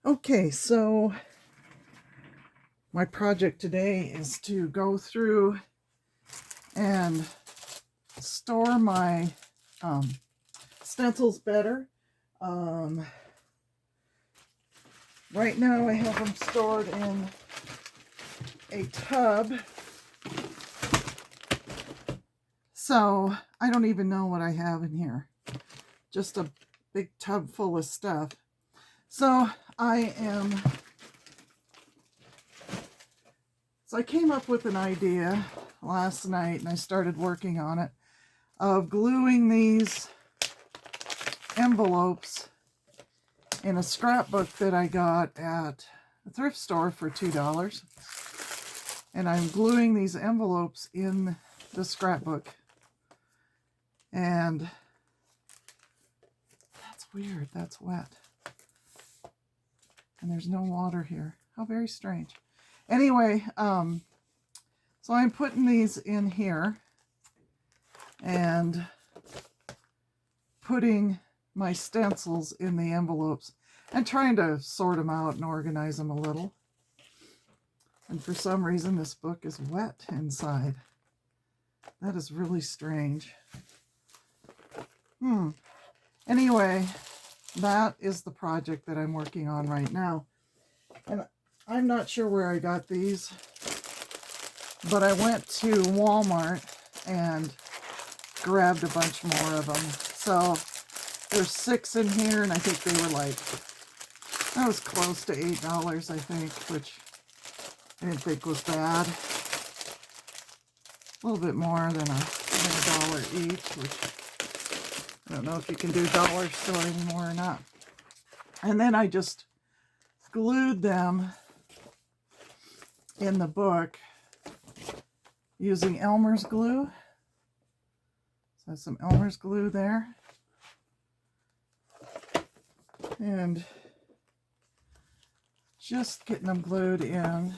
Okay, so my project today is to go through and store my stencils better. Right now I have them stored in a tub, so I don't even know what I have in here. Just a big tub full of stuff. So I came up with an idea last night, and I started working on it, of gluing these envelopes in a scrapbook that I got at a thrift store for $2. And I'm gluing these envelopes in the scrapbook. And that's weird, that's wet. And there's no water here. How very strange. Anyway, so I'm putting these in here and putting my stencils in the envelopes and trying to sort them out and organize them a little. And for some reason this book is wet inside. That is really strange. Anyway, that is the project that I'm working on right now. And I'm not sure where I got these, but I went to Walmart and grabbed a bunch more of them. So there's 6 in here, and I think they were like, that was close to $8, I think, which I didn't think was bad. A little bit more than $1 each, which I don't know if you can do dollar store anymore or not. And then I just glued them in the book using Elmer's glue. So I have some Elmer's glue there. And just getting them glued in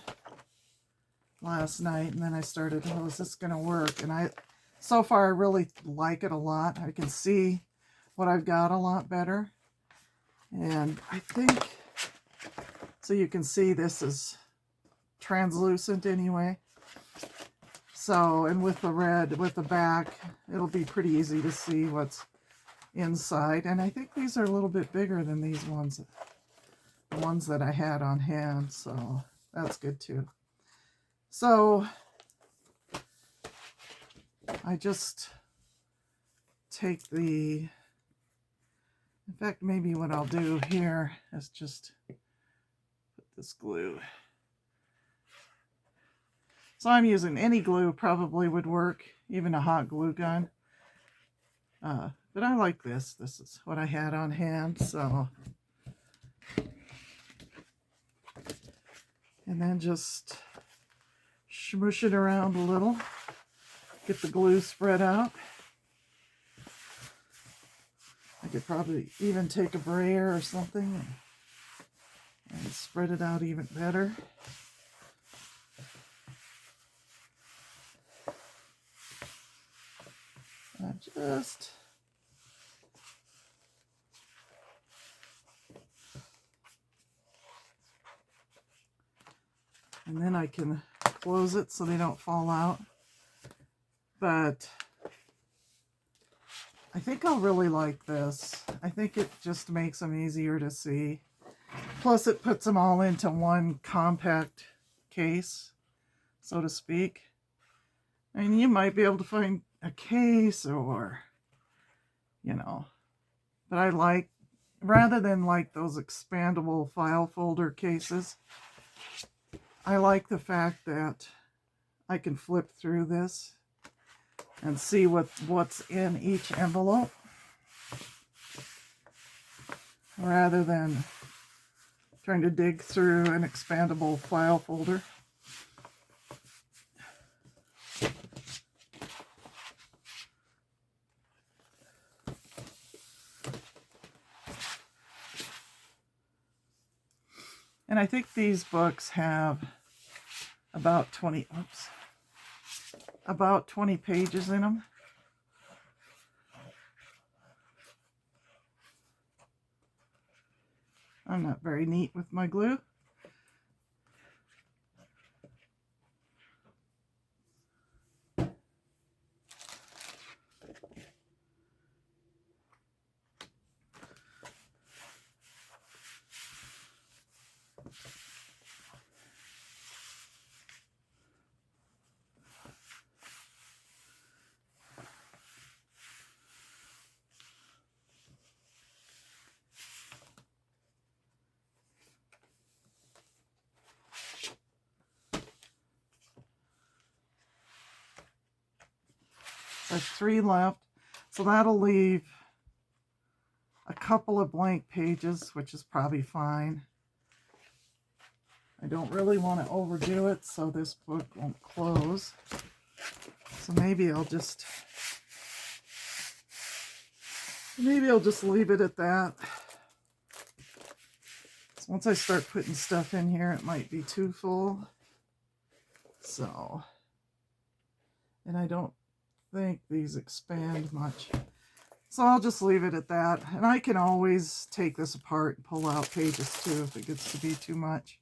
last night, and then I started, oh, is this going to work? And so far I really like it a lot. I can see what I've got a lot better. And I think, so you can see this is translucent anyway. So, and with the red, with the back, it'll be pretty easy to see what's inside. And I think these are a little bit bigger than these ones, the ones that I had on hand. So that's good too. So I just take in fact, maybe what I'll do here is just put this glue. So I'm using any glue, probably would work, even a hot glue gun. But I like this. This is what I had on hand, so. And then just smoosh it around a little. Get the glue spread out. I could probably even take a brayer or something and spread it out even better. And then I can close it so they don't fall out. But I think I'll really like this. I think it just makes them easier to see. Plus it puts them all into one compact case, so to speak. I mean, you might be able to find a case or, you know, but I like, rather than like those expandable file folder cases, I like the fact that I can flip through this and see what's in each envelope, rather than trying to dig through an expandable file folder. And I think these books have about 20 pages in them. I'm not very neat with my glue. There's 3 left, so that'll leave a couple of blank pages, which is probably fine. I don't really want to overdo it so this book won't close. So maybe I'll just leave it at that. So once I start putting stuff in here, it might be too full. So, and I don't think these expand much. So I'll just leave it at that. And I can always take this apart and pull out pages too if it gets to be too much.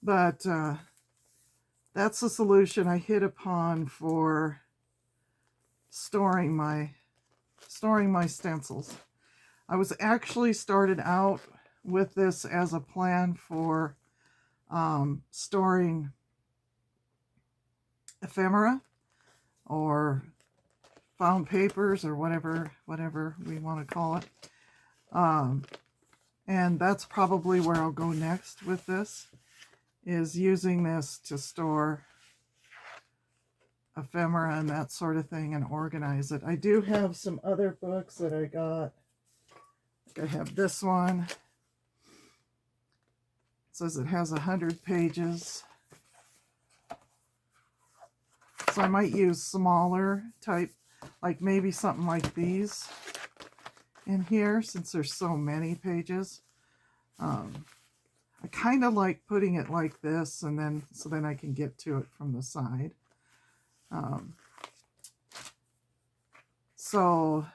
But that's the solution I hit upon for storing my stencils. I was actually started out with this as a plan for storing ephemera or found papers or whatever we want to call it. And that's probably where I'll go next with this, is using this to store ephemera and that sort of thing and organize it. I do have some other books that I got. I have this one. It says it has 100 pages. So I might use smaller type, like maybe something like these in here, since there's so many pages. I kind of like putting it like this, and then so then I can get to it from the side. So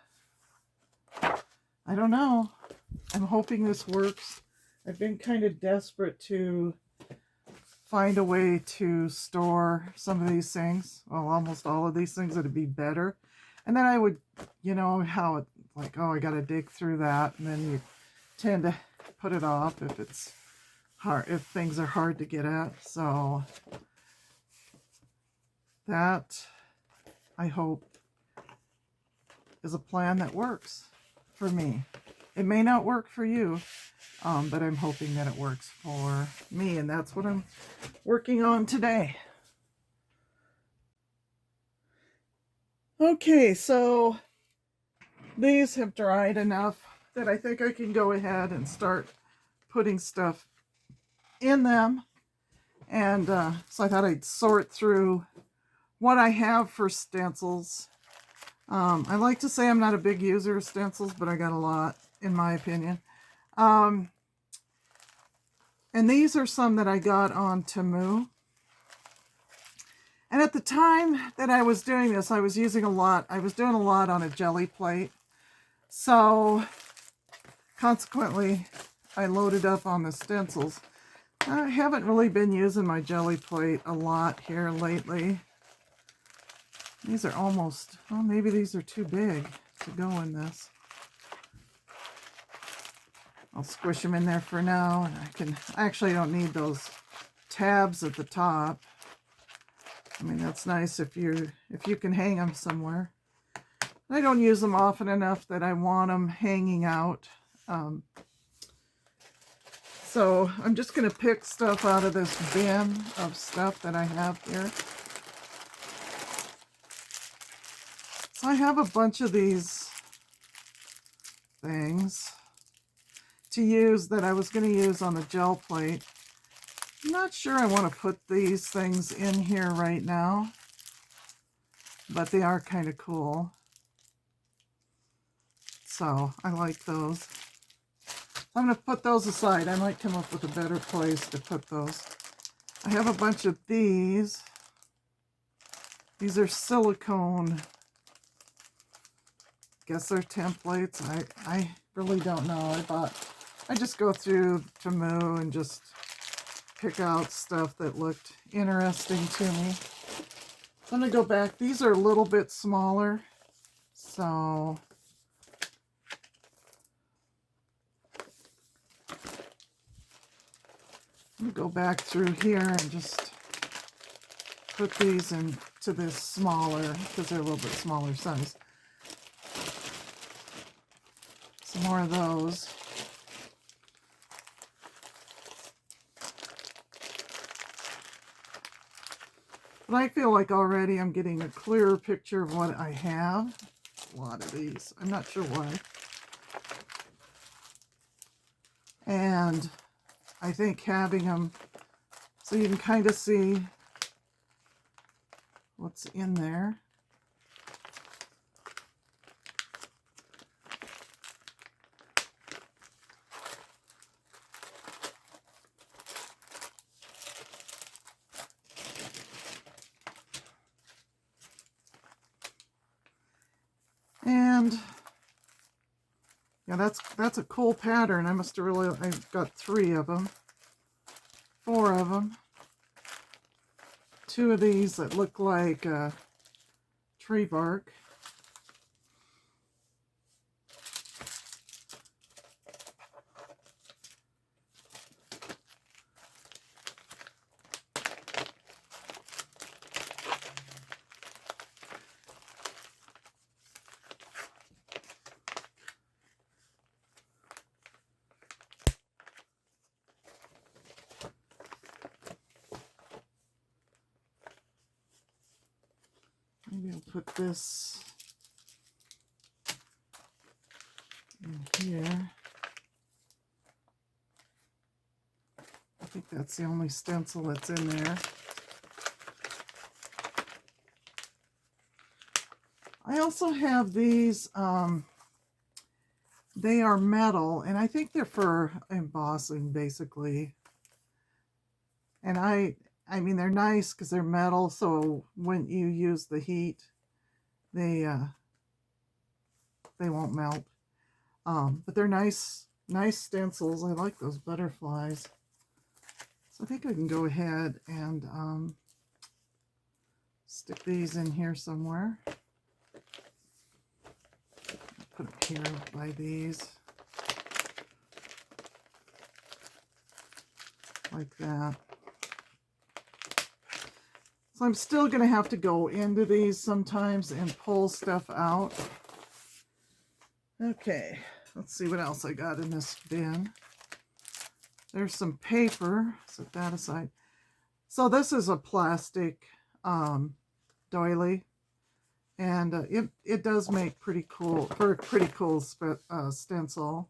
I don't know. I'm hoping this works. I've been kind of desperate to find a way to store some of these things. Well, almost all of these things that'd be better. And then I would, you know, how it, like, oh, I got to dig through that. And then you tend to put it off if it's hard, if things are hard to get at. So that, I hope, is a plan that works for me. It may not work for you, but I'm hoping that it works for me, and that's what I'm working on today. Okay, so these have dried enough that I think I can go ahead and start putting stuff in them. And so I thought I'd sort through what I have for stencils. I like to say I'm not a big user of stencils, but I got a lot, in my opinion. And these are some that I got on Temu. And at the time that I was doing this, I was doing a lot on a jelly plate. So consequently, I loaded up on the stencils. I haven't really been using my jelly plate a lot here lately. These are almost, well, maybe these are too big to go in this. I'll squish them in there for now. And I actually don't need those tabs at the top. I mean, that's nice if you can hang them somewhere. I don't use them often enough that I want them hanging out. So I'm just going to pick stuff out of this bin of stuff that I have here. So I have a bunch of these things to use that I was going to use on the gel plate. I'm not sure I want to put these things in here right now, but they are kind of cool. So I like those. I'm going to put those aside. I might come up with a better place to put those. I have a bunch of these. These are silicone. Guess they're templates. I really don't know. I bought I just go through Temu and just pick out stuff that looked interesting to me. So I'm going to go back. These are a little bit smaller. So I'm going to go back through here and just put these into this smaller, because they're a little bit smaller size. Some more of those. But I feel like already I'm getting a clearer picture of what I have. A lot of these. I'm not sure why. And I think having them so you can kind of see what's in there. And yeah, that's a cool pattern. I must have really, I've got 3 of them, 4 of them. 2 of these that look like tree bark. Maybe I'll put this in here. I think that's the only stencil that's in there. I also have these, they are metal, and I think they're for embossing, basically. And I mean, they're nice because they're metal, so when you use the heat, they won't melt. But they're nice stencils. I like those butterflies. So I think I can go ahead and stick these in here somewhere. Put them here by these. Like that. So I'm still going to have to go into these sometimes and pull stuff out. Okay, let's see what else I got in this bin. There's some paper. Set that aside. So this is a plastic doily, and it does make pretty cool for a pretty cool stencil.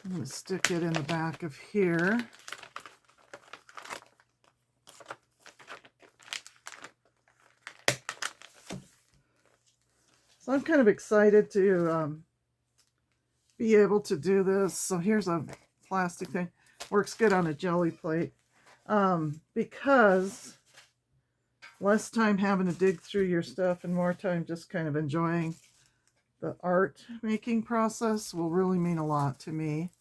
I'm going to stick it in the back of here. So I'm kind of excited to be able to do this. So here's a plastic thing. Works good on a jelly plate. Because less time having to dig through your stuff and more time just kind of enjoying the art making process will really mean a lot to me.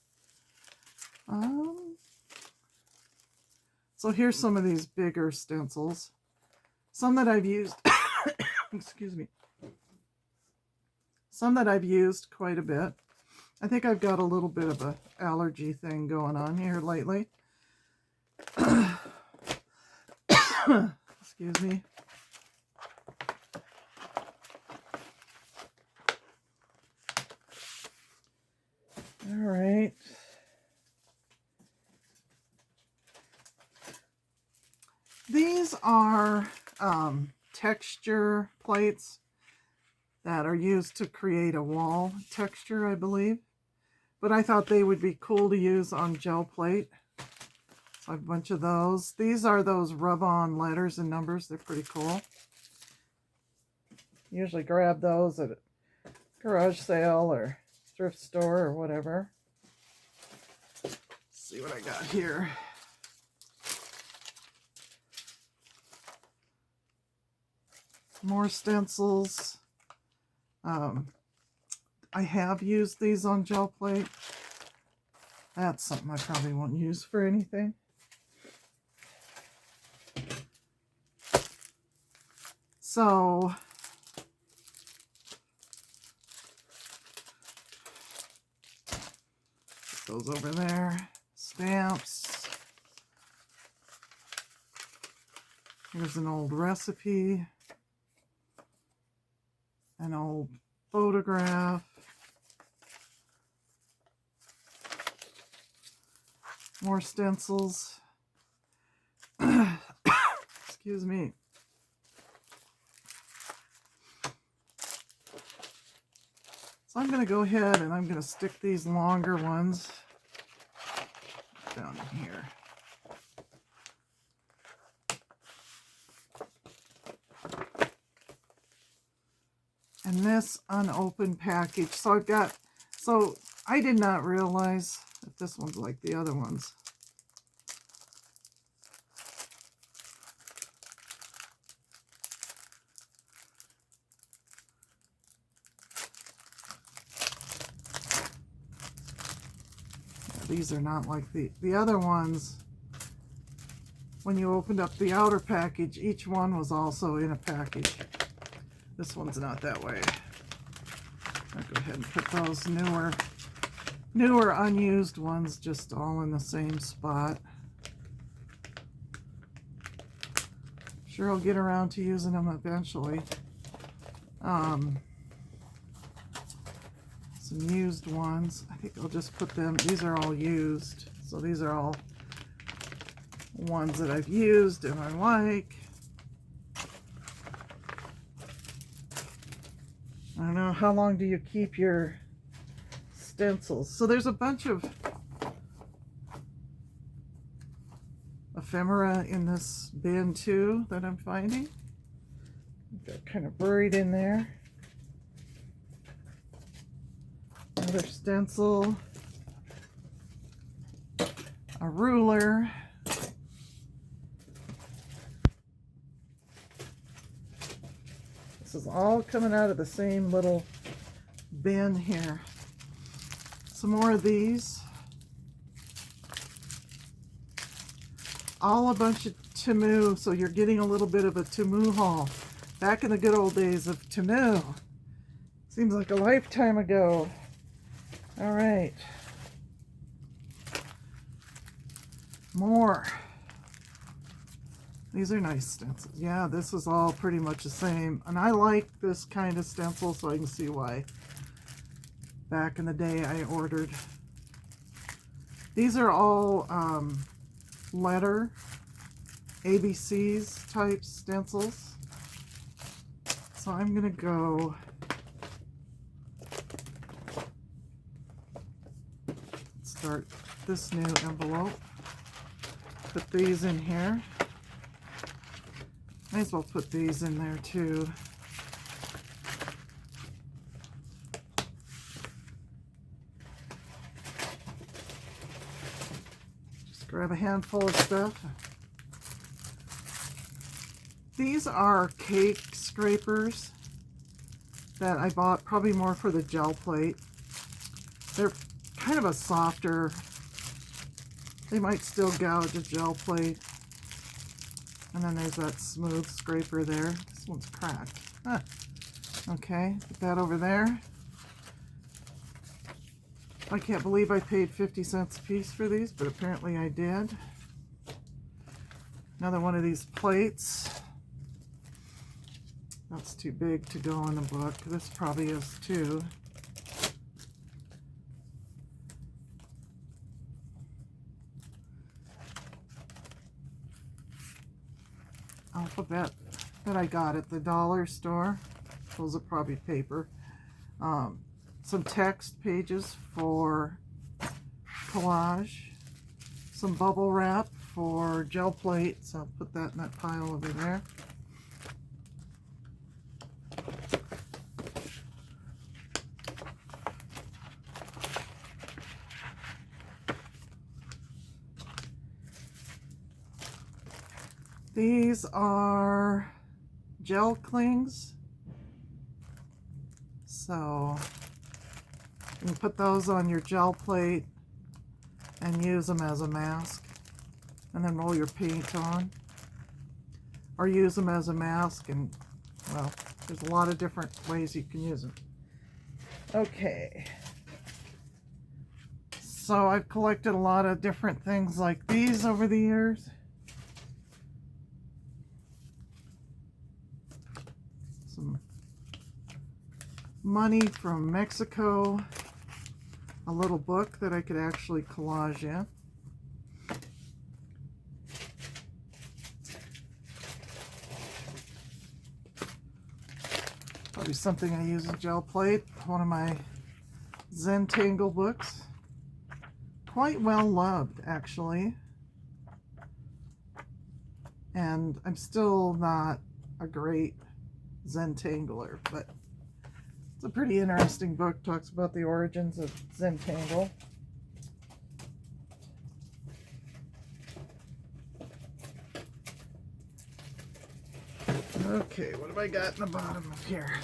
So here's some of these bigger stencils. Some that I've used, excuse me. Some that I've used quite a bit. I think I've got a little bit of an allergy thing going on here lately. Excuse me. All right. These are texture plates that are used to create a wall texture, I believe. But I thought they would be cool to use on gel plate. So I have a bunch of those. These are those rub-on letters and numbers. They're pretty cool. Usually grab those at a garage sale or thrift store or whatever. Let's see what I got here. More stencils. I have used these on gel plate. That's something I probably won't use for anything. So put those over there. Stamps. Here's an old recipe. An old photograph. More stencils. Excuse me. So I'm going to go ahead and I'm going to stick these longer ones down in here. And this unopened package. So I did not realize that this one's like the other ones. These are not like the other ones. When you opened up the outer package, each one was also in a package. This one's not that way. I'll go ahead and put those newer unused ones just all in the same spot. Sure, I'll get around to using them eventually. Some used ones. I think I'll just put them, these are all used. So these are all ones that I've used and I like. I don't know, how long do you keep your stencils? So there's a bunch of ephemera in this bin too that I'm finding. They're kind of buried in there. Another stencil. A ruler. This is all coming out of the same little bin here. Some more of these. All a bunch of Temu, so you're getting a little bit of a Temu haul. Back in the good old days of Temu. Seems like a lifetime ago. All right. More. These are nice stencils. Yeah, this is all pretty much the same. And I like this kind of stencil, so I can see why back in the day I ordered. These are all letter ABCs type stencils. So I'm going to go start this new envelope. Put these in here. Might as well put these in there too. Just grab a handful of stuff. These are cake scrapers that I bought probably more for the gel plate. They're kind of a softer, they might still gouge a gel plate. And then there's that smooth scraper there. This one's cracked. Huh. Okay, put that over there. I can't believe I paid 50 cents a piece for these, but apparently I did. Another one of these plates. That's too big to go in a book. This probably is too. Alphabet that I got at the dollar store. Those are probably paper. Some text pages for collage. Some bubble wrap for gel plate. So I'll put that in that pile over there. These are gel clings. So you can put those on your gel plate and use them as a mask, and then roll your paint on, or use them as a mask, and well, there's a lot of different ways you can use them. Okay, so I've collected a lot of different things like these over the years. Some money from Mexico, a little book that I could actually collage in. Probably something I use a gel plate. One of my Zentangle books. Quite well loved, actually. And I'm still not a great Zentangler, but it's a pretty interesting book. Talks about the origins of Zentangle. Okay, what have I got in the bottom of here?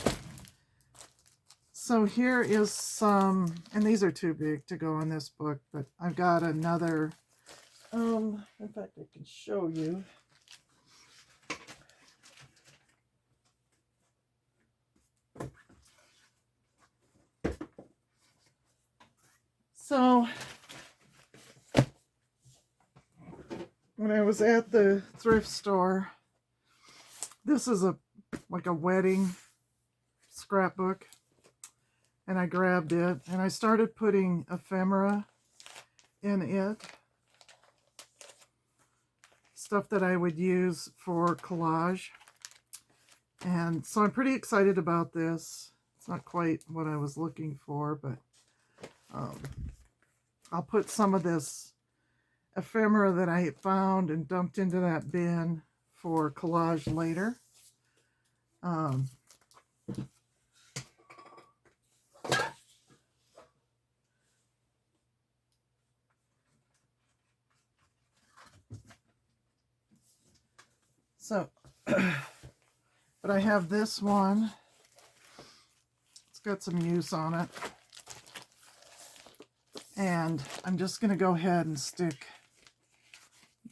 So here is some, and these are too big to go in this book, but I've got another, in fact I can show you. So when I was at the thrift store, this is like a wedding scrapbook, and I grabbed it and I started putting ephemera in it, stuff that I would use for collage. And so I'm pretty excited about this. It's not quite what I was looking for, but I'll put some of this ephemera that I found and dumped into that bin for collage later. So, but I have this one. It's got some use on it. And I'm just going to go ahead and stick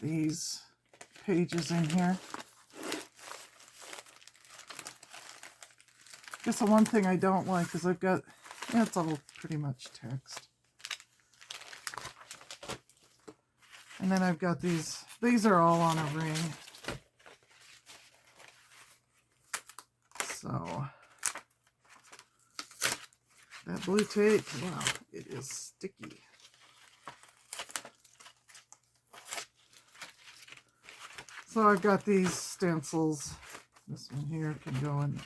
these pages in here. I guess the one thing I don't like is I've got, yeah, it's all pretty much text. And then I've got these are all on a ring. So, that blue tape, wow, it is sticky. So I've got these stencils. This one here can go in.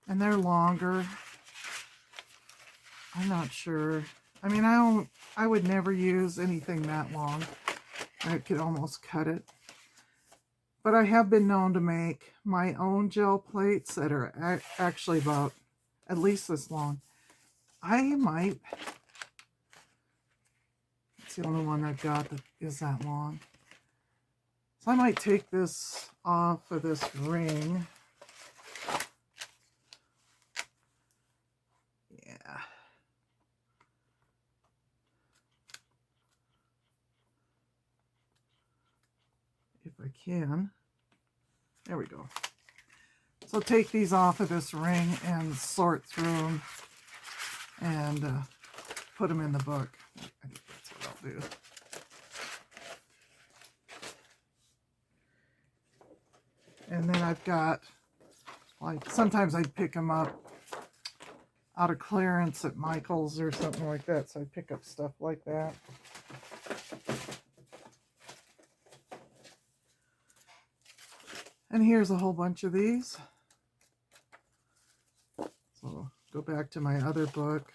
And they're longer. I'm not sure. I mean, I would never use anything that long. I could almost cut it. But I have been known to make my own gel plates that are actually about at least this long. I might, it's the only one I've got that is that long. So I might take this off of this ring. Yeah. If I can. There we go. So take these off of this ring and sort through them and put them in the book. I think that's what I'll do. And then I've got, like, sometimes I'd pick them up out of clearance at Michael's or something like that. So I pick up stuff like that. And here's a whole bunch of these. So go back to my other book.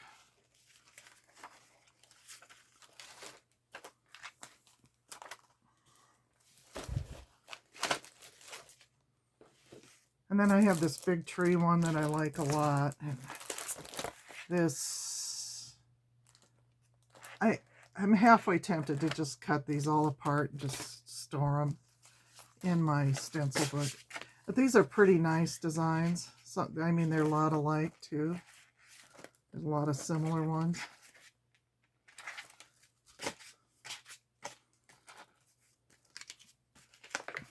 And then I have this big tree one that I like a lot. And this, I'm halfway tempted to just cut these all apart and just store them in my stencil book. But these are pretty nice designs. So, I mean, they're a lot alike too. There's a lot of similar ones.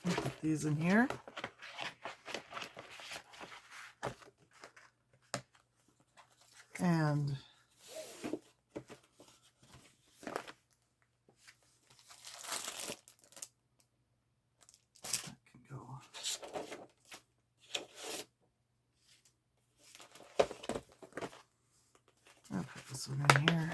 I'll put these in here. And that can go. I'll put this one in here.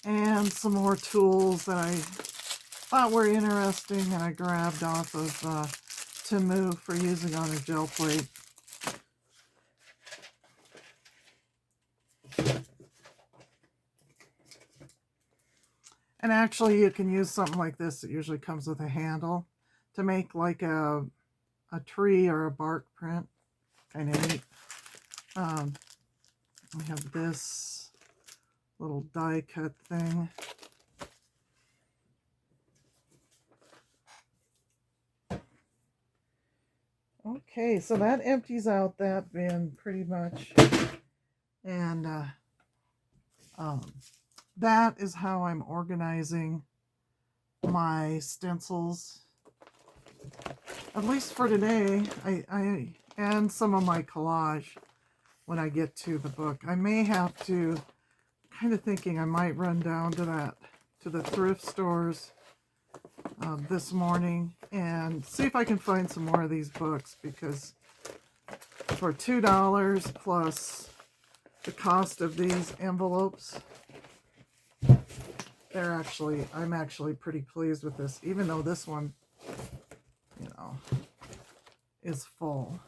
And some more tools that I thought were interesting and I grabbed off of Temu for using on a gel plate. And actually you can use something like this. It usually comes with a handle to make like a tree or a bark print. Kind of neat. We have this little die cut thing. Okay, so that empties out that bin pretty much. And that is how I'm organizing my stencils. At least for today, I and some of my collage when I get to the book. I may have to, kind of thinking I might run down to the thrift stores this morning and see if I can find some more of these books, because for $2 plus the cost of these envelopes, I'm actually pretty pleased with this, even though this one, you know, is full.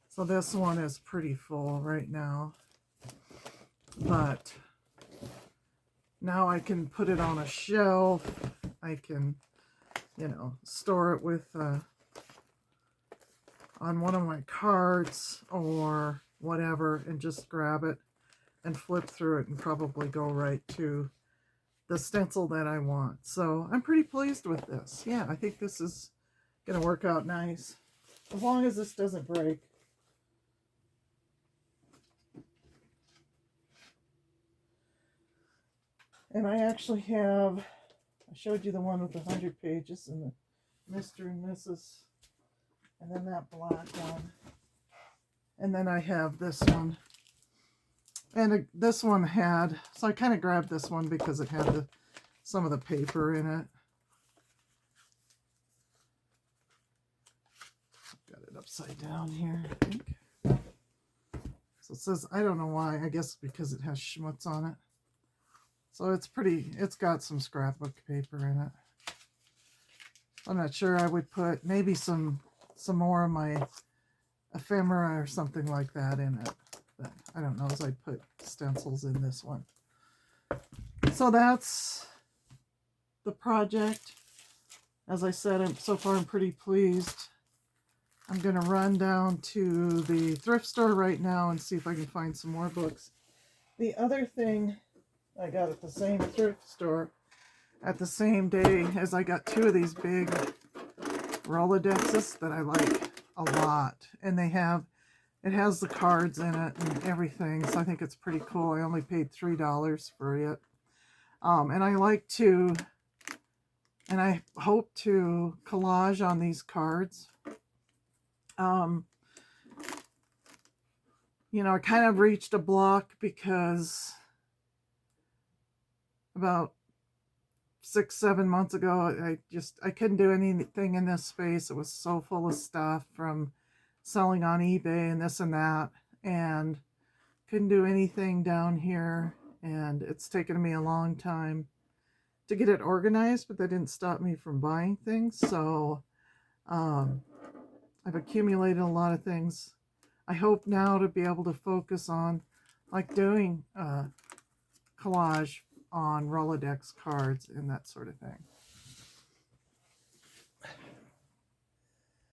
So this one is pretty full right now, but now I can put it on a shelf. I can, you know, store it with on one of my carts or whatever, and just grab it and flip through it and probably go right to the stencil that I want. So I'm pretty pleased with this. Yeah, I think this is going to work out nice, as long as this doesn't break. And I actually have, I showed you the one with the 100 pages and the Mr. and Mrs. and then that black one. And then I have this one. And this one had, so I kind of grabbed this one because it had some of the paper in it. Got it upside down here, I think. So it says, I don't know why, I guess because it has schmutz on it. So it's pretty, it's got some scrapbook paper in it. I'm not sure, I would put maybe some more of my ephemera or something like that in it. But I don't know, as I'd put stencils in this one. So that's the project. As I said, so far I'm pretty pleased. I'm going to run down to the thrift store right now and see if I can find some more books. The other thing I got at the same thrift store at the same day as I got two of these big Rolodexes that I like a lot. And it has the cards in it and everything, so I think it's pretty cool. I only paid $3 for it. And I like to, and I hope to collage on these cards. You know, I kind of reached a block because about 6-7 months ago, I couldn't do anything in this space. It was so full of stuff from selling on eBay and this and that, and couldn't do anything down here. And it's taken me a long time to get it organized, but that didn't stop me from buying things. So I've accumulated a lot of things. I hope now to be able to focus on like doing collage on Rolodex cards and that sort of thing.